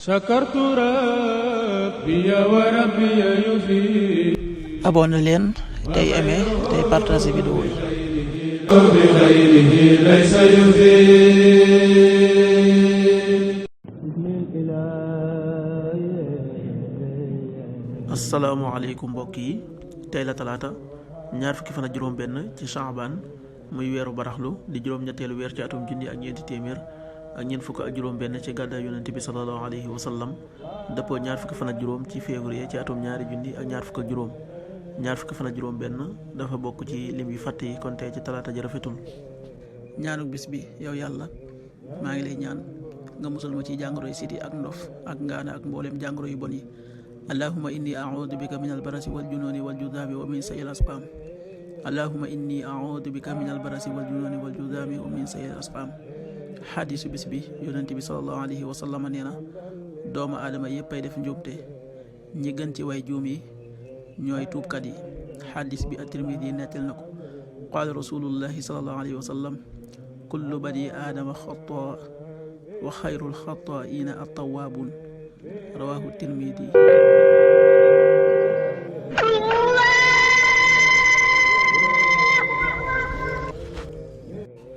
sakartu rabbi wa rabbi yufi. abonné leen tey aimé tey partagé vidéo yi. bi xayrihi laysa yufi. asalaamaaleykum mbokk yi, tey la talaata ñaar fukki fan ak juróom benn ci Sha'ban muy weeru baraxlu di juróom-ñetteelu weer ci atum junni ak ñeenti téeméer ak ñeent fukk ak juróom benn ci gàddaay yonent bi sallallahu alayhi wa sallam dëppoo ñaar fukki fan ak juróom ci février ci atum ñaari junni ak ñaar fukk ak juróom. ñaar fukki fan ak juróom benn dafa bokk ci lim yu fàtte yi, kon tey ci talaata ji rafetul. ñaanu bis bi, yow yàlla maa ngi lay ñaan nga musal ma ci jàngoro yi siti ak ndof ak ngaana ak mbooleem jàngoro yu bon yi. allahumma inni a'udhu bika min albarasi wal jununi wal judami wa min sayil asqam. allahumma inni a'udhu bika min albarasi wal jununi wal judami wa min sayil asqam. xadiisu bis bi, yonent bi sallallahu alayhi wa sallam nee na doomu aadama yépp ay def njuumte, ñi gën ci way juum yi ñooy tuubkat yi. xadis bi at-Tirmidi nettal na ko. qaala rasulullahi sallallahu alayhi wa sallam kullu bani aadama xataa wa xayrul xataa'iina at-tawwaabuun. rawaahu Tirmidi.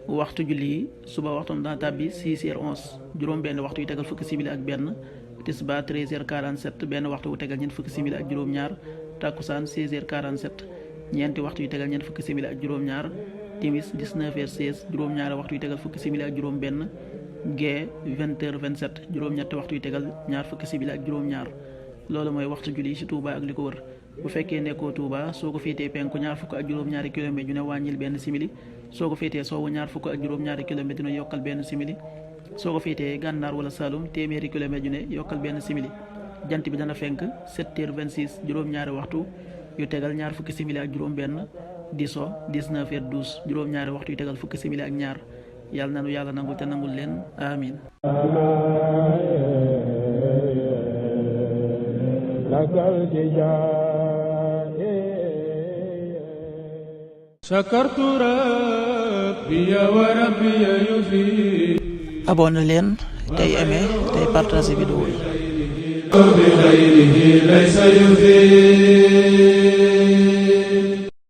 waxtu julli yi, suba waxtoom dana tàbbi 6h11 juróom benn waxtu yu tegal fukki simili ak benn, tisbaar 13h47 benn waxtu wu tegal ñeent fukki simili ak juróom ñaar, takkusaan 16h47 ñeenti waxtu yu tegal ñeent fukki simili ak juróom ñaar, timis 19h16 juróom ñaari waxtu yu tegal fukki simili ak juróom benn, gee 20h27 juróom ñetti waxtu yu tegal ñaar fukki simili ak juróom ñaar. loolu mooy waxtu julli ci Touba ak li ko wër. bu fekkee nekkoo Touba, soo ko féetee penku ñaar fukk ak juróom ñaari kilomètre ju ne wàññil benn simili, soo ko féetee sowwu ñaar fukk ak juróom ñaari kilomètre ju ne yokkal benn simili, soo ko féetee gànnaar wala Saloum téeméeri kilomètre ju ne yokkal benn simili. jant bi dana fenk 7h26 juróom ñaari waxtu yu tegal ñaar fukki simili ak juróom benn, di so 19h12 juróom ñaari waxtu yu tegal fukki simili ak ñaar. yàlla nanu yàlla nangul te nangul leen, amin. sakartu rabbi wa rabbi yufi. abonné leen tey aimé tey partagé vidéo yi. bi xayrihi laysa yufi.